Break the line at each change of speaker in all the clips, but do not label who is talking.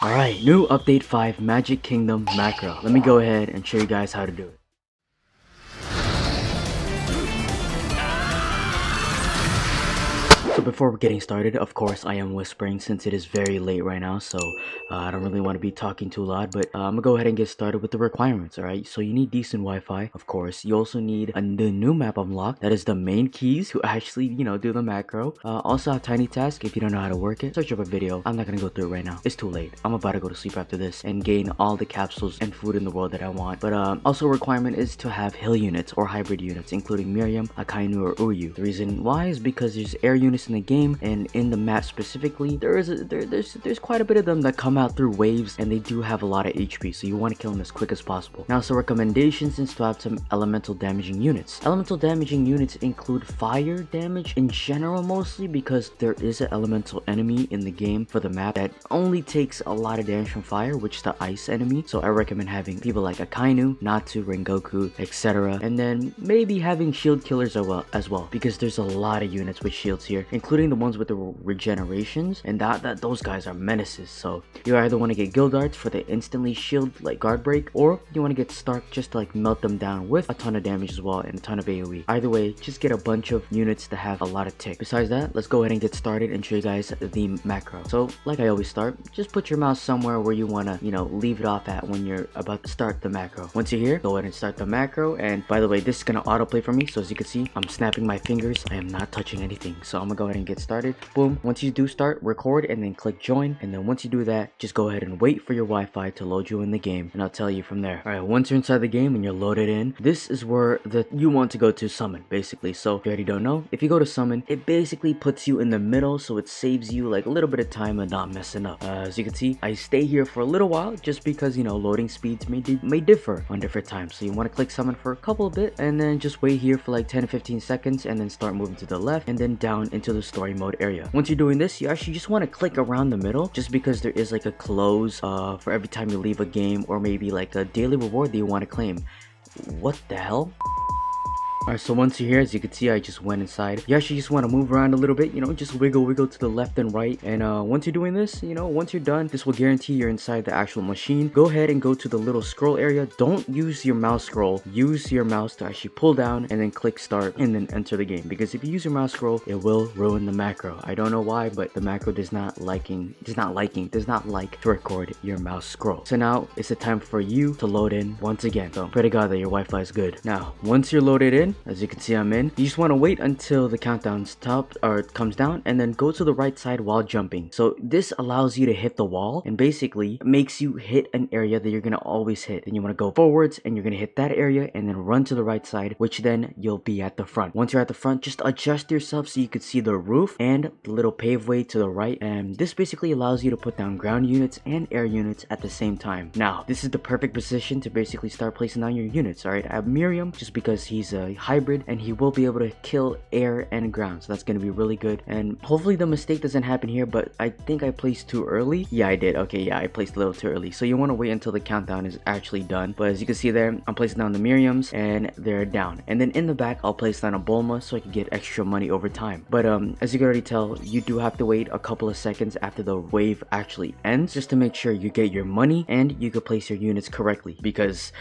Alright, new update 5 Magic Kingdom macro. Let me go ahead and show you guys how to do it. So before we're getting started, of course I am whispering since it is very late right now, so I don't really want to be talking too loud, but I'm gonna go ahead and get started with the requirements. Alright, so you need decent Wi-Fi, of course. You also need the new map unlock, that is the main keys to actually, do the macro. Also have tiny task if you don't know how to work it. Search up a video. I'm not gonna go through it right now, it's too late. I'm about to go to sleep after this and gain all the capsules and food in the world that I want. But also a requirement is to have hill units or hybrid units, including Miriam, Akainu, or Uyu. The reason why is because there's air units in the game, and in the map specifically, there's quite a bit of them that come out through waves, and they do have a lot of HP, so you want to kill them as quick as possible. Now, so recommendations is to have some elemental damaging units. Elemental damaging units include fire damage in general, mostly because there is an elemental enemy in the game for the map that only takes a lot of damage from fire, which is the ice enemy. So I recommend having people like Akainu, Natsu, Rengoku, etc. And then maybe having shield killers as well, because there's a lot of units with shields here, including the ones with the regenerations, and those guys are menaces. So you either want to get guild darts for the instantly shield like guard break, or you want to get Stark just to like melt them down with a ton of damage as well and a ton of AoE. Either way, just get a bunch of units that have a lot of tick. Besides that, let's go ahead and get started and show you guys the macro. So like I always start, just put your mouse somewhere where you want to leave it off at when you're about to start the macro. Once you're here, go ahead and start the macro. And by the way, this is gonna autoplay for me, so as you can see, I'm snapping my fingers. I am not touching anything, so I'm gonna go ahead and get started. Boom. Once you do start, record and then click join, and then once you do that, just go ahead and wait for your Wi-Fi to load you in the game, and I'll tell you from there. Alright, once you're inside the game and you're loaded in, this is where you want to go to summon, basically. So if you already don't know, if you go to summon, it basically puts you in the middle, so it saves you like a little bit of time and not messing up. As you can see, I stay here for a little while just because loading speeds may differ on different times, so you want to click summon for a couple of bit and then just wait here for like 10 to 15 seconds and then start moving to the left and then down into the story mode area. Once you're doing this, you actually just want to click around the middle, just because there is like a close for every time you leave a game, or maybe like a daily reward that you want to claim. What the hell? Alright, so once you're here, as you can see, I just went inside. You actually just want to move around a little bit, just wiggle to the left and right. And once you're doing this, once you're done, this will guarantee you're inside the actual machine. Go ahead and go to the little scroll area. Don't use your mouse scroll. Use your mouse to actually pull down and then click start and then enter the game. Because if you use your mouse scroll, it will ruin the macro. I don't know why, but the macro does not like to record your mouse scroll. So now it's the time for you to load in once again. So pray to God that your Wi-Fi is good. Now, once you're loaded in, as you can see, I'm in. You just want to wait until the countdown stops or comes down, and then go to the right side while jumping. So this allows you to hit the wall and basically makes you hit an area that you're going to always hit. Then you want to go forwards and you're going to hit that area and then run to the right side, which then you'll be at the front. Once you're at the front, just adjust yourself so you could see the roof and the little paveway to the right. And this basically allows you to put down ground units and air units at the same time. Now, this is the perfect position to basically start placing down your units. Alright, I have Miriam just because he's a hybrid and he will be able to kill air and ground, so that's going to be really good. And hopefully the mistake doesn't happen here, but I think I placed too early. Yeah, I did. Okay, yeah, I placed a little too early, so you want to wait until the countdown is actually done. But as you can see there, I'm placing down the Miriams and they're down, and then in the back I'll place down a Bulma so I can get extra money over time. But as you can already tell, you do have to wait a couple of seconds after the wave actually ends, just to make sure you get your money and you can place your units correctly, because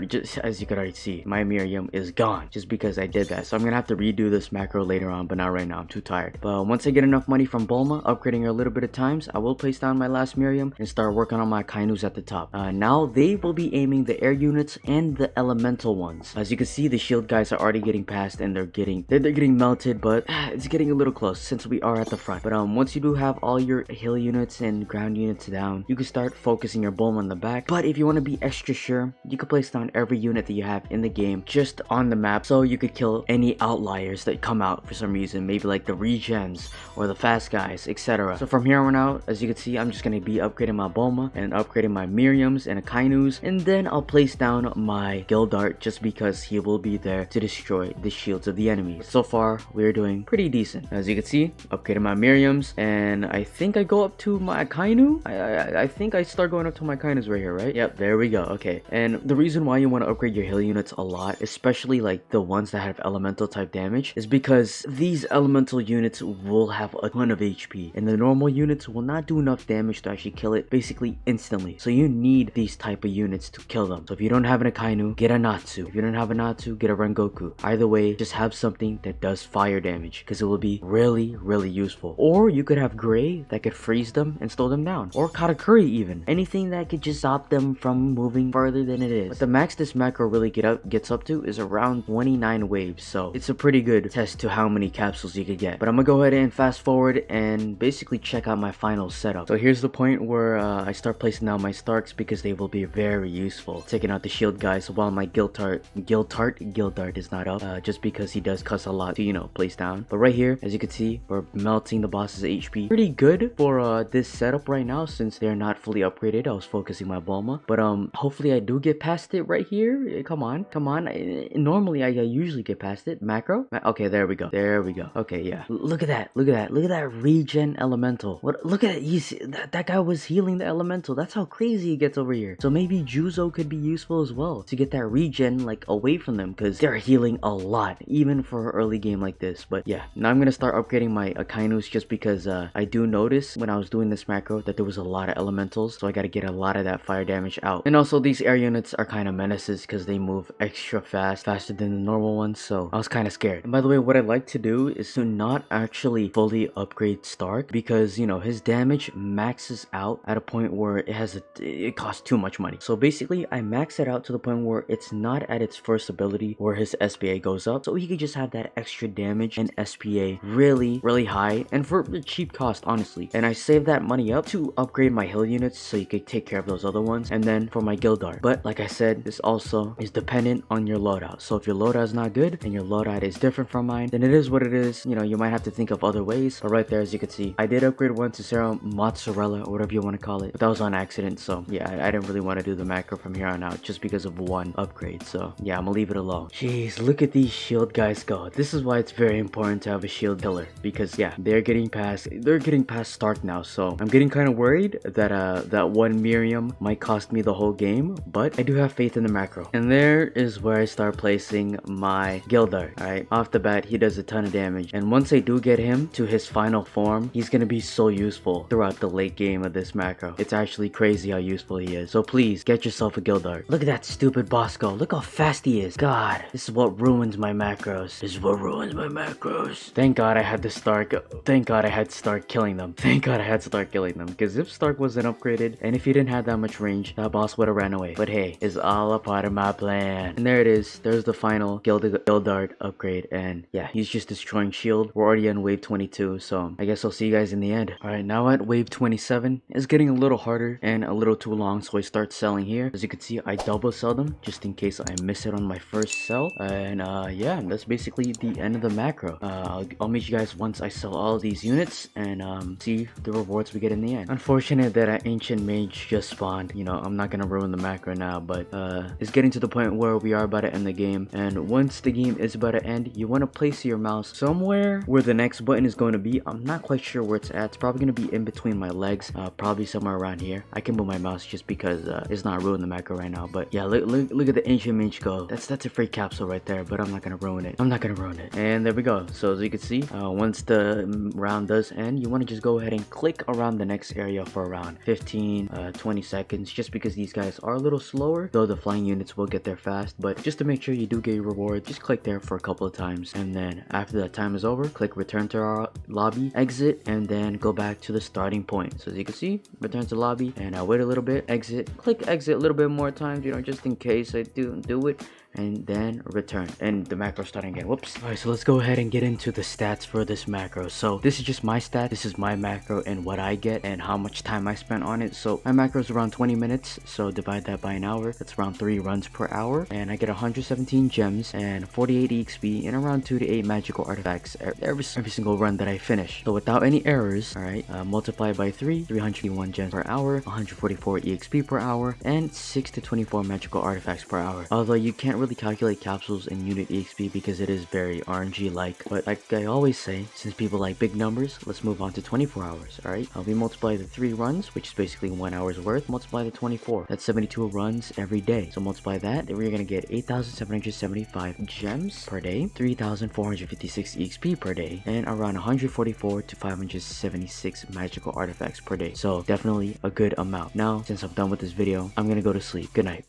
just as you can already see, my Miriam is gone just because I did that. So I'm gonna have to redo this macro later on, but not right now, I'm too tired. But once I get enough money from Bulma, upgrading her a little bit of times, I will place down my last Miriam and start working on my Kainus at the top. Now they will be aiming the air units and the elemental ones. As you can see, the shield guys are already getting past and they're getting melted, but it's getting a little close since we are at the front. But once you do have all your hill units and ground units down, you can start focusing your Bulma in the back. But if you want to be extra sure, you can place down every unit that you have in the game just on the map, so you could kill any outliers that come out for some reason, maybe like the regens or the fast guys, etc. So from here on out, as you can see, I'm just going to be upgrading my Bulma and upgrading my Miriams and Akainus, and then I'll place down my guild dart just because he will be there to destroy the shields of the enemies. So far we're doing pretty decent. As you can see, upgrading my Miriams, and I think I go up to my Akainu. I think I start going up to my Akainus right here, right? Yep, there we go. Okay, and the reason why you want to upgrade your hill units a lot, especially like the ones that have elemental type damage is because these elemental units will have a ton of HP, and the normal units will not do enough damage to actually kill it basically instantly. So you need these type of units to kill them. So if you don't have an Akainu, get a Natsu. If you don't have a Natsu, get a Rengoku. Either way, just have something that does fire damage, because it will be really useful. Or you could have Gray that could freeze them and slow them down, or Katakuri even. Anything that could just stop them from moving further than it is. But the max this macro really gets up to is around 29 waves, so it's a pretty good test to how many capsules you could get. But I'm gonna go ahead and fast forward and basically check out my final setup. So here's the point where I start placing down my Starks, because they will be very useful. Taking out the shield guys while my Gildart is not up, just because he does cuss a lot to, you know, place down. But right here, as you can see, we're melting the boss's HP. Pretty good for this setup right now, since they're not fully upgraded. I was focusing my Bulma, but hopefully I do get past it right here. Come on. Normally I usually get past it. Macro? Okay, there we go. Okay, yeah. Look at that regen elemental. Look at it. You see, that guy was healing the elemental. That's how crazy it gets over here. So maybe Juzo could be useful as well to get that regen like away from them, because they're healing a lot even for an early game like this. But yeah, now I'm gonna start upgrading my Akainus, just because I do notice when I was doing this macro that there was a lot of elementals, so I gotta get a lot of that fire damage out. And also these air units are kind of menaces because they move extra fast, faster than the normal ones, so I was kind of scared. And by the way, what I'd like to do is to not actually fully upgrade Stark, because you know his damage maxes out at a point where it costs too much money. So basically I max it out to the point where it's not at its first ability where his SPA goes up, so he could just have that extra damage and SPA really high, and for a cheap cost, honestly. And I saved that money up to upgrade my heal units so you could take care of those other ones, and then for my Gildart. But like I said, this also is dependent on your loadout. So if your loadout is not good and your loadout is different from mine, then it is what it is. You know, you might have to think of other ways. But right there, as you can see, I did upgrade one to Sarah Mozzarella, or whatever you want to call it, but that was on accident. So yeah, I didn't really want to do the macro from here on out just because of one upgrade. So yeah, I'm gonna leave it alone. Jeez, look at these shield guys go. This is why it's very important to have a shield killer, because yeah, they're getting past Stark now. So I'm getting kind of worried that that one Miriam might cost me the whole game, but I do have faith in the macro. And there is where I start placing my Gildart. Alright, off the bat, he does a ton of damage, and once I do get him to his final form, he's gonna be so useful throughout the late game of this macro. It's actually crazy how useful he is. So please get yourself a Gildart. Look at that stupid Bosco. Look how fast he is. God, this is what ruins my macros. Thank God I had to Stark. Thank God I had to start killing them. Because if Stark wasn't upgraded, and if he didn't have that much range, that boss would have ran away. But hey, it's all a part of my plan. And there it is. There's the final Gildart upgrade, and yeah, he's just destroying shield. We're already on wave 22, so I guess I'll see you guys in the end. Alright, now at wave 27, it's getting a little harder and a little too long, so I start selling here. As you can see, I double sell them just in case I miss it on my first sell. And yeah, that's basically the end of the macro. I'll meet you guys once I sell all these units and see the rewards we get in the end. Unfortunate that an ancient mage just spawned. You know, I'm not gonna ruin the macro now, but it's getting to the point where we are about to end the game. And once the game is about to end, you want to place your mouse somewhere where the next button is going to be. I'm not quite sure where it's at. It's probably going to be in between my legs, probably somewhere around here. I can move my mouse just because it's not ruining the macro right now. But yeah, look at the ancient mage go. That's a free capsule right there, but I'm not gonna ruin it. And there we go. So as you can see, once the round does end, you want to just go ahead and click around the next area for around 15-20 seconds, just because these guys are a little slower, though the flying units will get there fast. But just to make sure you do get your reward, just click there for a couple of times, and then after that time is over, click return to our lobby, exit, and then go back to the starting point. So as you can see, return to lobby, and I wait a little bit, exit, click exit a little bit more times, you know, just in case I do it, and then return, and the macro starting again. Whoops. All right, so let's go ahead and get into the stats for this macro. So this is just my stat. This is my macro and what I get and how much time I spent on it. So my macro is around 20 minutes, so divide that by an hour. That's around 3 runs per hour, and I get 117 gems and 48 exp and around 2 to 8 magical artifacts every single run that I finish. So without any errors, all right, multiply by 301 gems per hour, 144 exp per hour, and 6 to 24 magical artifacts per hour. Although you can't really really calculate capsules in unit EXP because it is very RNG like. But like I always say, since people like big numbers, let's move on to 24 hours. Alright, we multiply the 3 runs, which is basically 1 hour's worth, multiply the 24. That's 72 runs every day. So multiply that, then we're gonna get 8,775 gems per day, 3,456 EXP per day, and around 144 to 576 magical artifacts per day. So definitely a good amount. Now, since I'm done with this video, I'm gonna go to sleep. Good night.